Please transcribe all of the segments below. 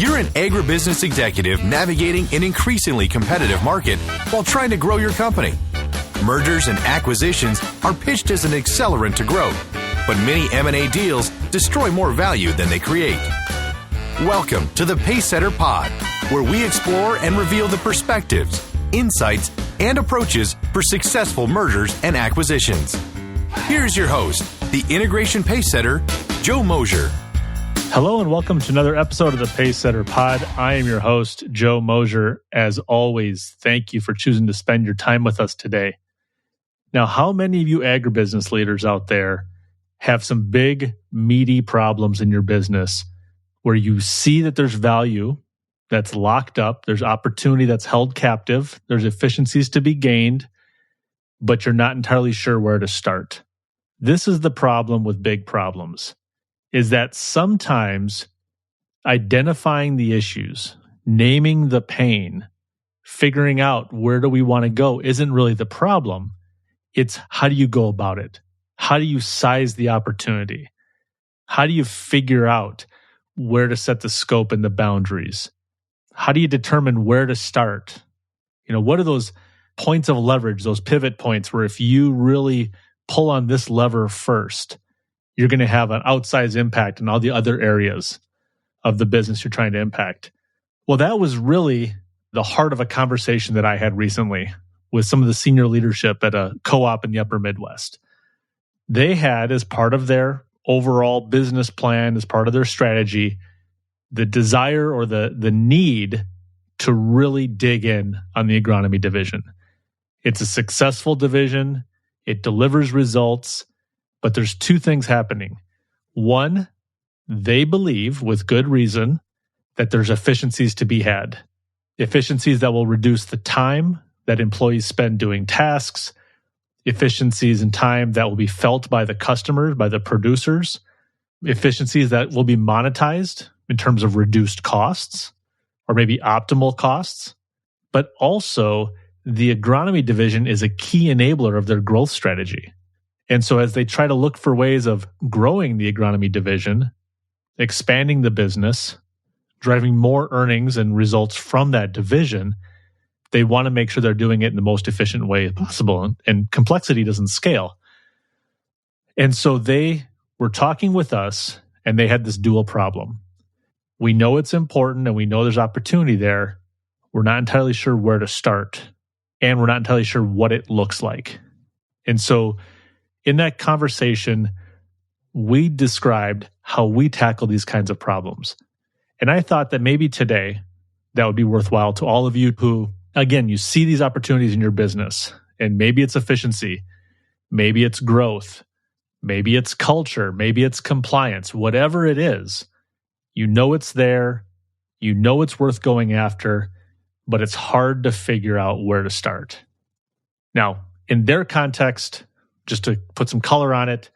You're an agribusiness executive navigating an increasingly competitive market while trying to grow your company. Mergers and acquisitions are pitched as an accelerant to growth, but many M&A deals destroy more value than they create. Welcome to the Pacesetter Pod, where we explore and reveal the perspectives, insights, and approaches for successful mergers and acquisitions. Here's your host, the Integration Pacesetter, Joe Mosher. Hello and welcome to another episode of the Pacesetter Pod. I am your host, Joe Mosher. As always, thank you for choosing to spend your time with us today. Now, how many of you agribusiness leaders out there have some big, meaty problems in your business where you see that there's value that's locked up, there's opportunity that's held captive, there's efficiencies to be gained, but you're not entirely sure where to start? This is the problem with big problems, is that sometimes identifying the issues, naming the pain, figuring out where do we want to go isn't really the problem. It's how do you go about it? How do you size the opportunity? How do you figure out where to set the scope and the boundaries? How do you determine where to start? What are those points of leverage, those pivot points where if you really pull on this lever first, you're going to have an outsized impact in all the other areas of the business you're trying to impact? Well, that was really the heart of a conversation that I had recently with some of the senior leadership at a co-op in the upper Midwest. They had, as part of their overall business plan, as part of their strategy, the desire or the need to really dig in on the agronomy division. It's a successful division. It delivers results. But there's two things happening. One, they believe, with good reason, that there's efficiencies to be had. Efficiencies that will reduce the time that employees spend doing tasks, efficiencies in time that will be felt by the customers, by the producers, efficiencies that will be monetized in terms of reduced costs, or maybe optimal costs. But also, the agronomy division is a key enabler of their growth strategy. And so as they try to look for ways of growing the agronomy division, expanding the business, driving more earnings and results from that division, they want to make sure they're doing it in the most efficient way possible. And complexity doesn't scale. And so they were talking with us, and they had this dual problem. We know it's important, and we know there's opportunity there. We're not entirely sure where to start, and we're not entirely sure what it looks like. And so in that conversation, we described how we tackle these kinds of problems. And I thought that maybe today that would be worthwhile to all of you who, again, you see these opportunities in your business, and maybe it's efficiency, maybe it's growth, maybe it's culture, maybe it's compliance, whatever it is, you know it's there, you know it's worth going after, but it's hard to figure out where to start. Now, in their context, just to put some color on it,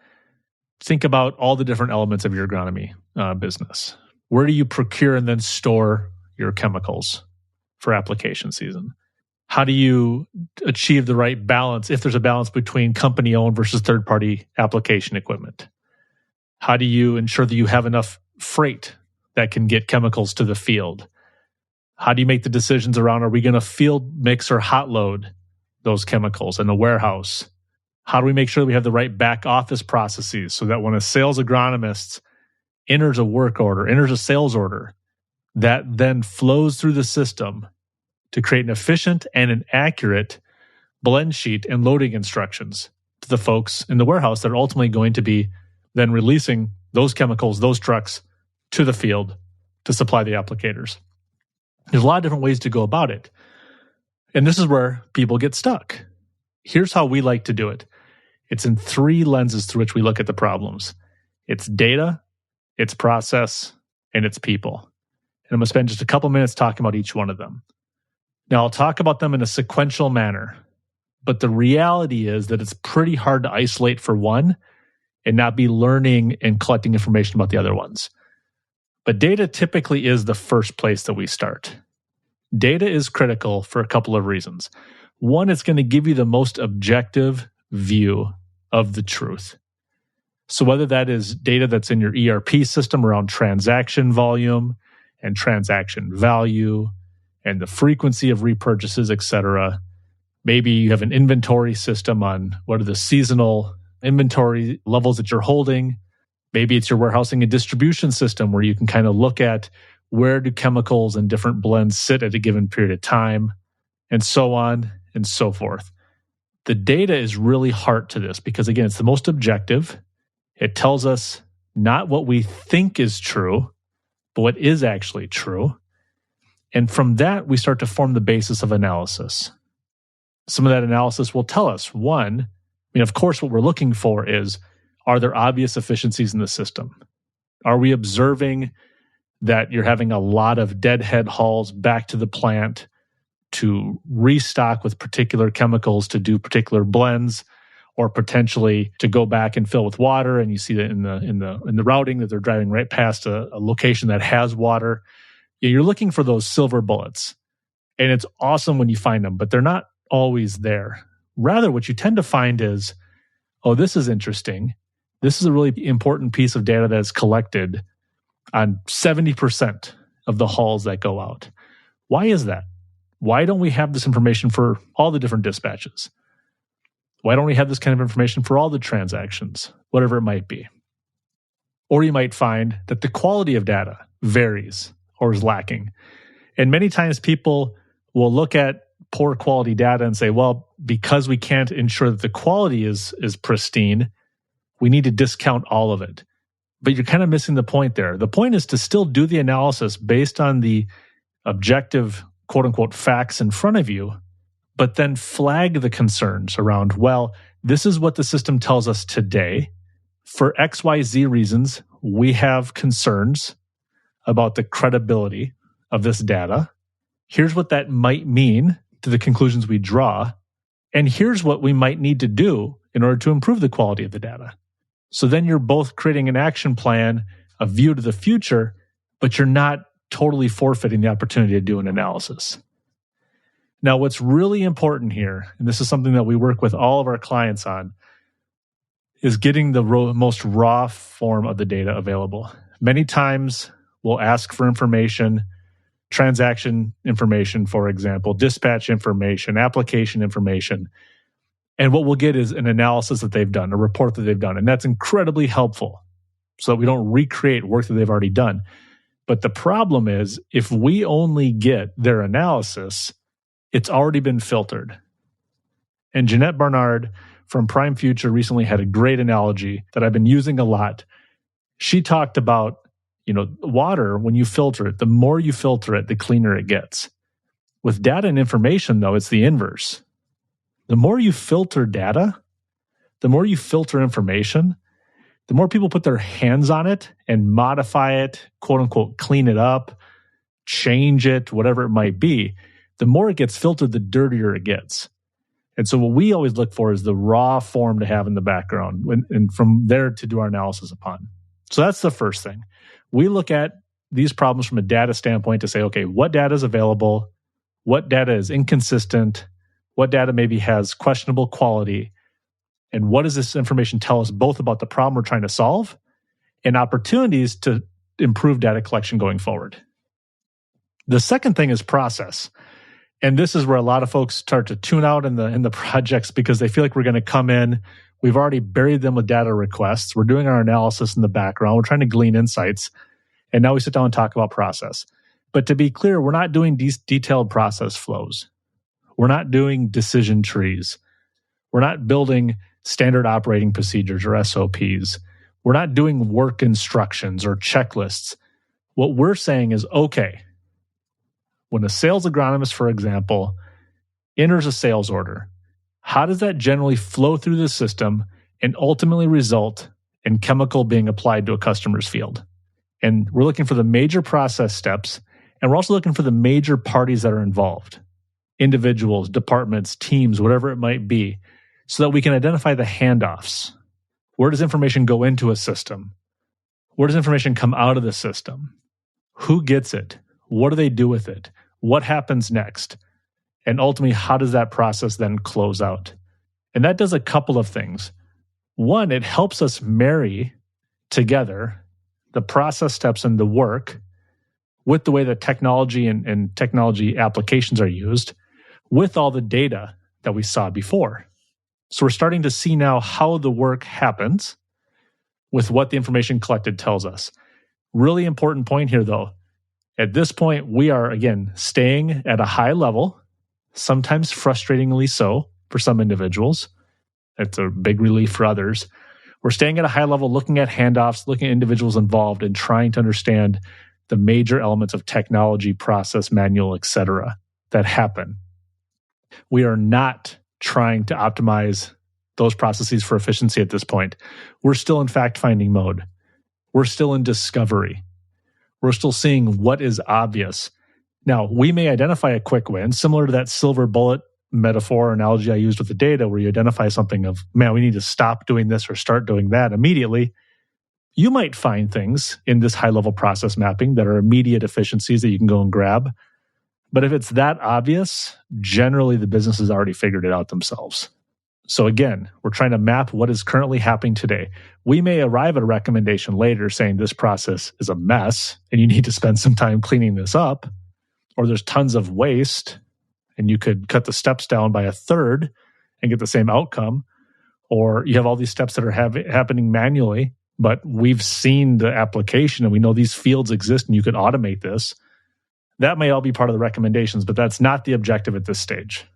think about all the different elements of your agronomy business. Where do you procure and then store your chemicals for application season? How do you achieve the right balance, if there's a balance between company-owned versus third-party application equipment? How do you ensure that you have enough freight that can get chemicals to the field? How do you make the decisions around, are we going to field mix or hot load those chemicals in a warehouse? How do we make sure that we have the right back office processes so that when a sales agronomist enters a work order, enters a sales order, that then flows through the system to create an efficient and an accurate blend sheet and loading instructions to the folks in the warehouse that are ultimately going to be then releasing those chemicals, those trucks, to the field to supply the applicators. There's a lot of different ways to go about it. And this is where people get stuck. Here's how we like to do it. It's in three lenses through which we look at the problems. It's data, it's process, and it's people. And I'm going to spend just a couple minutes talking about each one of them. Now, I'll talk about them in a sequential manner, but the reality is that it's pretty hard to isolate for one and not be learning and collecting information about the other ones. But data typically is the first place that we start. Data is critical for a couple of reasons. One, it's going to give you the most objective view of the truth. So whether that is data that's in your ERP system around transaction volume and transaction value and the frequency of repurchases, etc. Maybe you have an inventory system on what are the seasonal inventory levels that you're holding. Maybe it's your warehousing and distribution system where you can kind of look at where do chemicals and different blends sit at a given period of time, and so on and so forth. The data is really hard to this because, again, it's the most objective. It tells us not what we think is true, but what is actually true. And from that, we start to form the basis of analysis. Some of that analysis will tell us, one, of course, what we're looking for is, are there obvious efficiencies in the system? Are we observing that you're having a lot of deadhead hauls back to the plant to restock with particular chemicals to do particular blends, or potentially to go back and fill with water? And you see that in the routing that they're driving right past a location that has water. You're looking for those silver bullets, and it's awesome when you find them, but they're not always there. Rather, what you tend to find is, oh, this is interesting. This is a really important piece of data that's collected on 70% of the hauls that go out. Why is that? Why don't we have this information for all the different dispatches? Why don't we have this kind of information for all the transactions, whatever it might be? Or you might find that the quality of data varies or is lacking. And many times people will look at poor quality data and say, well, because we can't ensure that the quality is pristine, we need to discount all of it. But you're kind of missing the point there. The point is to still do the analysis based on the objective, quote unquote, facts in front of you, but then flag the concerns around, well, this is what the system tells us today. For XYZ reasons, we have concerns about the credibility of this data. Here's what that might mean to the conclusions we draw. And here's what we might need to do in order to improve the quality of the data. So then you're both creating an action plan, a view to the future, but you're not totally forfeiting the opportunity to do an analysis. Now, what's really important here, and this is something that we work with all of our clients on, is getting the most raw form of the data available. Many times we'll ask for information, transaction information, for example, dispatch information, application information. And what we'll get is an analysis that they've done, a report that they've done. And that's incredibly helpful so that we don't recreate work that they've already done. But the problem is, if we only get their analysis, it's already been filtered. And Jeanette Barnard from Prime Future recently had a great analogy that I've been using a lot. She talked about, water, when you filter it, the more you filter it, the cleaner it gets. With data and information, though, it's the inverse. The more you filter data, the more you filter information, the more people put their hands on it and modify it, quote unquote, clean it up, change it, whatever it might be, the more it gets filtered, the dirtier it gets. And so what we always look for is the raw form to have in the background and from there to do our analysis upon. So that's the first thing. We look at these problems from a data standpoint to say, okay, what data is available? What data is inconsistent? What data maybe has questionable quality? And what does this information tell us both about the problem we're trying to solve and opportunities to improve data collection going forward? The second thing is process. And this is where a lot of folks start to tune out in the projects because they feel like we're going to come in. We've already buried them with data requests. We're doing our analysis in the background. We're trying to glean insights. And now we sit down and talk about process. But to be clear, we're not doing these detailed process flows. We're not doing decision trees. We're not building standard operating procedures or SOPs. We're not doing work instructions or checklists. What we're saying is, okay, when a sales agronomist, for example, enters a sales order, how does that generally flow through the system and ultimately result in chemical being applied to a customer's field? And we're looking for the major process steps, and we're also looking for the major parties that are involved, individuals, departments, teams, whatever it might be, so that we can identify the handoffs. Where does information go into a system? Where does information come out of the system? Who gets it? What do they do with it? What happens next? And ultimately, how does that process then close out? And that does a couple of things. One, it helps us marry together the process steps and the work with the way that technology and technology applications are used, with all the data that we saw before. So we're starting to see now how the work happens with what the information collected tells us. Really important point here, though. At this point, we are, again, staying at a high level, sometimes frustratingly so for some individuals. It's a big relief for others. We're staying at a high level, looking at handoffs, looking at individuals involved, and trying to understand the major elements of technology, process, manual, etc. that happen. We are not trying to optimize those processes for efficiency at this point. We're still in fact-finding mode. We're still in discovery. We're still seeing what is obvious. Now, we may identify a quick win, similar to that silver bullet metaphor or analogy I used with the data, where you identify something of, man, we need to stop doing this or start doing that immediately. You might find things in this high-level process mapping that are immediate efficiencies that you can go and grab. But if it's that obvious, generally the business has already figured it out themselves. So again, we're trying to map what is currently happening today. We may arrive at a recommendation later saying this process is a mess and you need to spend some time cleaning this up, or there's tons of waste and you could cut the steps down by a third and get the same outcome, or you have all these steps that are happening manually, but we've seen the application and we know these fields exist and you could automate this. That may all be part of the recommendations, but that's not the objective at this stage.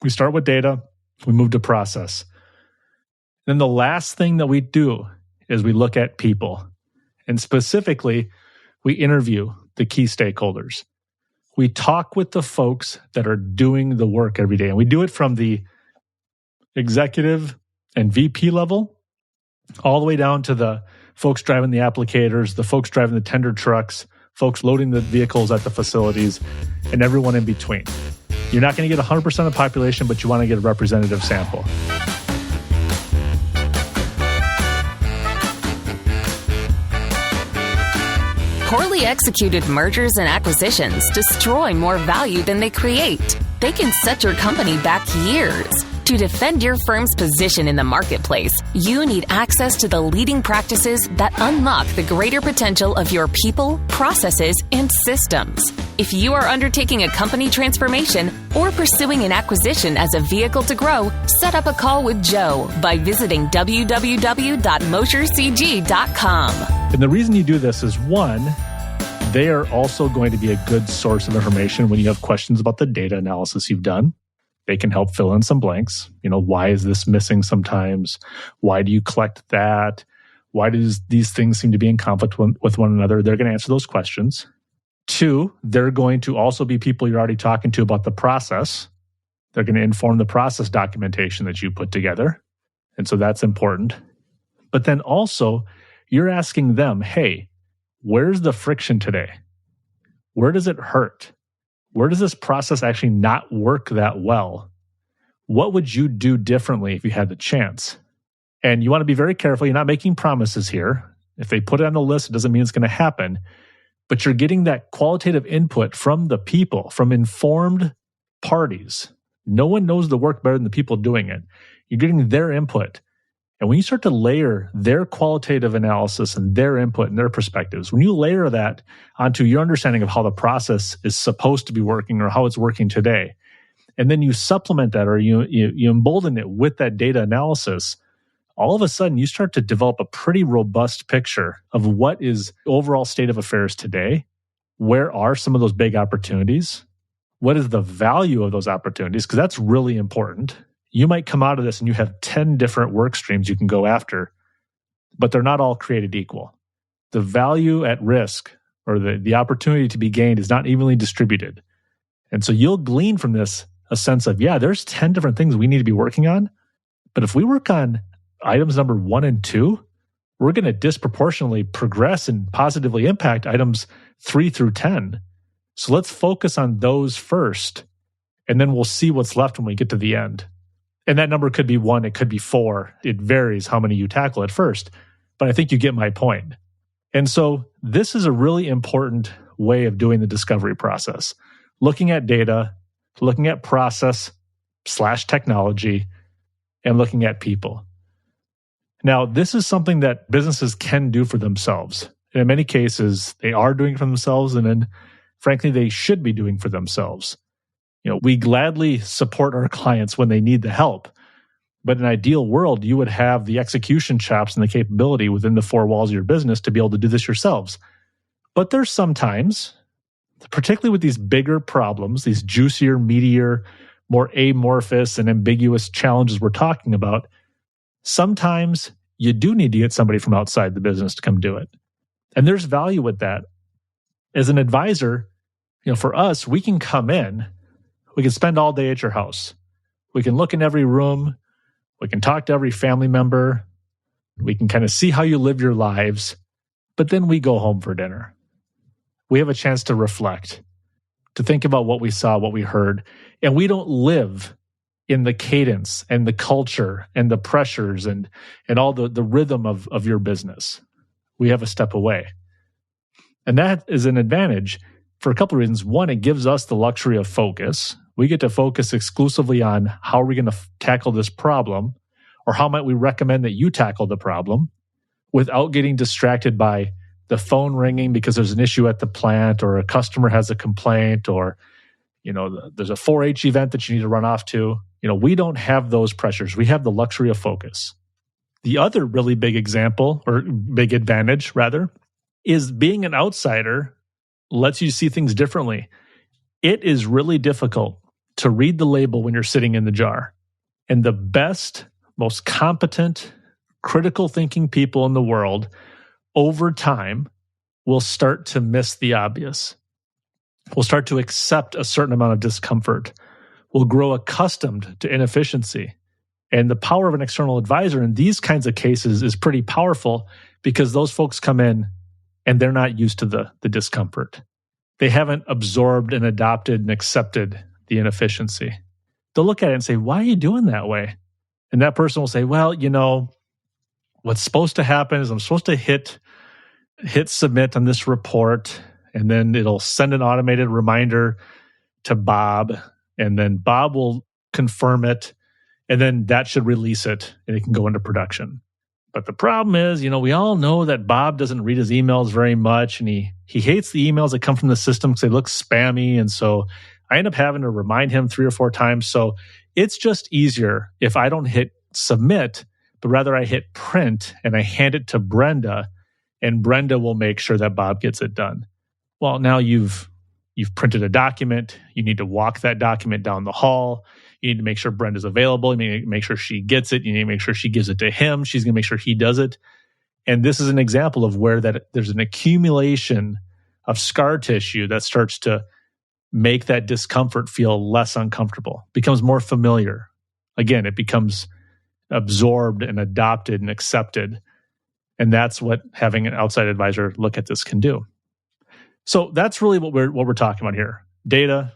We start with data. We move to process. Then the last thing that we do is we look at people. And specifically, we interview the key stakeholders. We talk with the folks that are doing the work every day. And we do it from the executive and VP level all the way down to the folks driving the applicators, the folks driving the tender trucks, folks loading the vehicles at the facilities, and everyone in between. You're not going to get 100% of the population, but you want to get a representative sample. Poorly executed mergers and acquisitions destroy more value than they create. They can set your company back years. To defend your firm's position in the marketplace, you need access to the leading practices that unlock the greater potential of your people, processes, and systems. If you are undertaking a company transformation or pursuing an acquisition as a vehicle to grow, set up a call with Joe by visiting www.moshercg.com. And the reason you do this is, one, they are also going to be a good source of information when you have questions about the data analysis you've done. They can help fill in some blanks. Why is this missing sometimes? Why do you collect that? Why do these things seem to be in conflict with one another? They're going to answer those questions. Two, they're going to also be people you're already talking to about the process. They're going to inform the process documentation that you put together. And so that's important. But then also, you're asking them, hey, where's the friction today? Where does it hurt? Where does this process actually not work that well? What would you do differently if you had the chance? And you want to be very careful. You're not making promises here. If they put it on the list, it doesn't mean it's going to happen. But you're getting that qualitative input from the people, from informed parties. No one knows the work better than the people doing it. You're getting their input. And when you start to layer their qualitative analysis and their input and their perspectives, when you layer that onto your understanding of how the process is supposed to be working or how it's working today, and then you supplement that or you embolden it with that data analysis, all of a sudden you start to develop a pretty robust picture of what is the overall state of affairs today. Where are some of those big opportunities? What is the value of those opportunities? Because that's really important. You might come out of this and you have 10 different work streams you can go after, but they're not all created equal. The value at risk or the opportunity to be gained is not evenly distributed. And so you'll glean from this a sense of, yeah, there's 10 different things we need to be working on. But if we work on items number 1 and 2, we're going to disproportionately progress and positively impact items 3 through 10. So let's focus on those first, and then we'll see what's left when we get to the end. And that number could be 1, it could be 4. It varies how many you tackle at first. But I think you get my point. And so this is a really important way of doing the discovery process. Looking at data, looking at process/technology, and looking at people. Now, this is something that businesses can do for themselves. And in many cases, they are doing it for themselves. And in frankly, they should be doing for themselves. We gladly support our clients when they need the help. But in an ideal world, you would have the execution chops and the capability within the four walls of your business to be able to do this yourselves. But there's sometimes, particularly with these bigger problems, these juicier, meatier, more amorphous and ambiguous challenges we're talking about, sometimes you do need to get somebody from outside the business to come do it. And there's value with that. As an advisor, for us, we can come in, we can spend all day at your house. We can look in every room. We can talk to every family member. We can kind of see how you live your lives. But then we go home for dinner. We have a chance to reflect, to think about what we saw, what we heard. And we don't live in the cadence and the culture and the pressures and all the rhythm of your business. We have a step away. And that is an advantage for a couple of reasons. One, it gives us the luxury of focus. We get to focus exclusively on how are we going to tackle this problem, or how might we recommend that you tackle the problem without getting distracted by the phone ringing because there's an issue at the plant, or a customer has a complaint, or there's a 4-H event that you need to run off to. We don't have those pressures. We have the luxury of focus. The other really big example, or big advantage rather, is being an outsider lets you see things differently. It is really difficult to read the label when you're sitting in the jar. And the best, most competent, critical thinking people in the world, over time, will start to miss the obvious. We'll start to accept a certain amount of discomfort. We'll grow accustomed to inefficiency. And the power of an external advisor in these kinds of cases is pretty powerful, because those folks come in and they're not used to the discomfort. They haven't absorbed and adopted and accepted the inefficiency. They'll look at it and say, why are you doing that way? And that person will say, well, what's supposed to happen is I'm supposed to hit submit on this report, and then it'll send an automated reminder to Bob, and then Bob will confirm it, and then that should release it, and it can go into production. But the problem is, we all know that Bob doesn't read his emails very much, and he hates the emails that come from the system because they look spammy, and so I end up having to remind him 3 or 4 times. So it's just easier if I don't hit submit, but rather I hit print and I hand it to Brenda, and Brenda will make sure that Bob gets it done. Well, now you've printed a document. You need to walk that document down the hall. You need to make sure Brenda's available. You need to make sure she gets it. You need to make sure she gives it to him. She's going to make sure he does it. And this is an example of where there's an accumulation of scar tissue that starts to make that discomfort feel less uncomfortable, becomes more familiar. Again, it becomes absorbed and adopted and accepted. And that's what having an outside advisor look at this can do. So that's really what we're talking about here: data,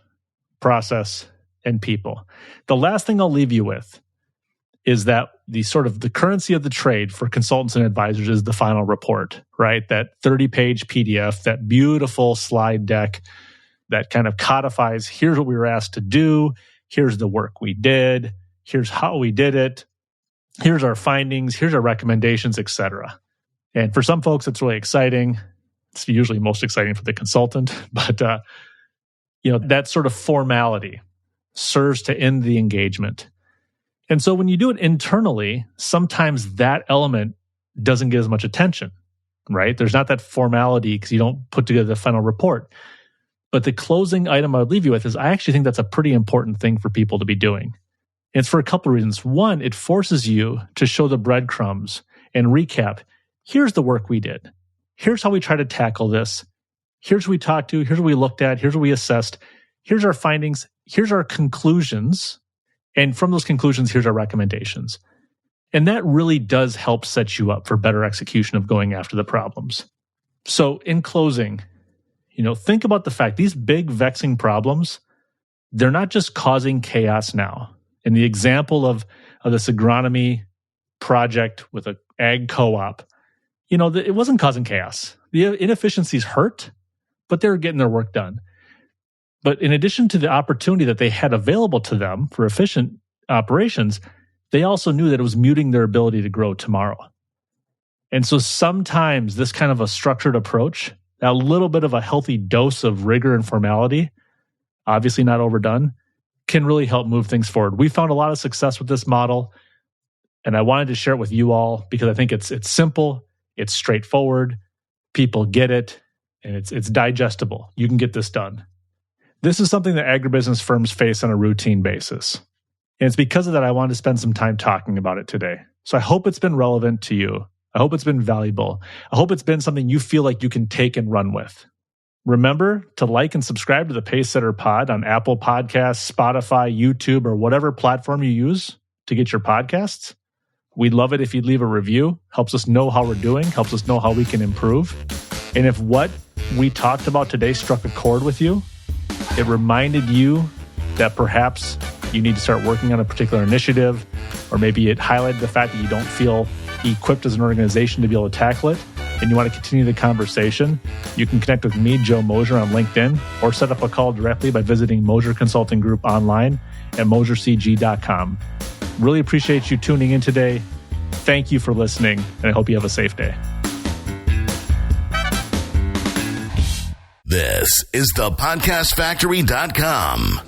process, and people. The last thing I'll leave you with is that the currency of the trade for consultants and advisors is the final report, right? That 30-page PDF, that beautiful slide deck that kind of codifies, here's what we were asked to do, here's the work we did, here's how we did it, here's our findings, here's our recommendations, etc. And for some folks, it's really exciting. It's usually most exciting for the consultant, but that sort of formality serves to end the engagement. And so when you do it internally, sometimes that element doesn't get as much attention, right? There's not that formality because you don't put together the final report. But the closing item I would leave you with is I actually think that's a pretty important thing for people to be doing. And it's for a couple of reasons. One, it forces you to show the breadcrumbs and recap. Here's the work we did. Here's how we try to tackle this. Here's what we talked to. Here's what we looked at. Here's what we assessed. Here's our findings. Here's our conclusions. And from those conclusions, here's our recommendations. And that really does help set you up for better execution of going after the problems. So in closing, think about the fact these big vexing problems, they're not just causing chaos now. In the example of this agronomy project with an ag co-op, it wasn't causing chaos. The inefficiencies hurt, but they were getting their work done. But in addition to the opportunity that they had available to them for efficient operations, they also knew that it was muting their ability to grow tomorrow. And so sometimes this kind of a structured approach Now, a little bit of a healthy dose of rigor and formality, obviously not overdone, can really help move things forward. We found a lot of success with this model, and I wanted to share it with you all because I think it's simple, it's straightforward, people get it, and it's digestible. You can get this done. This is something that agribusiness firms face on a routine basis. And it's because of that I wanted to spend some time talking about it today. So I hope it's been relevant to you. I hope it's been valuable. I hope it's been something you feel like you can take and run with. Remember to like and subscribe to the Pacesetter Pod on Apple Podcasts, Spotify, YouTube, or whatever platform you use to get your podcasts. We'd love it if you'd leave a review. Helps us know how we're doing, helps us know how we can improve. And if what we talked about today struck a chord with you, it reminded you that perhaps you need to start working on a particular initiative, or maybe it highlighted the fact that you don't feel equipped as an organization to be able to tackle it, and you want to continue the conversation, you can connect with me, Joe Mosher, on LinkedIn, or set up a call directly by visiting Mosher Consulting Group online at moshercg.com. Really appreciate you tuning in today. Thank you for listening, and I hope you have a safe day. This is thepodcastfactory.com.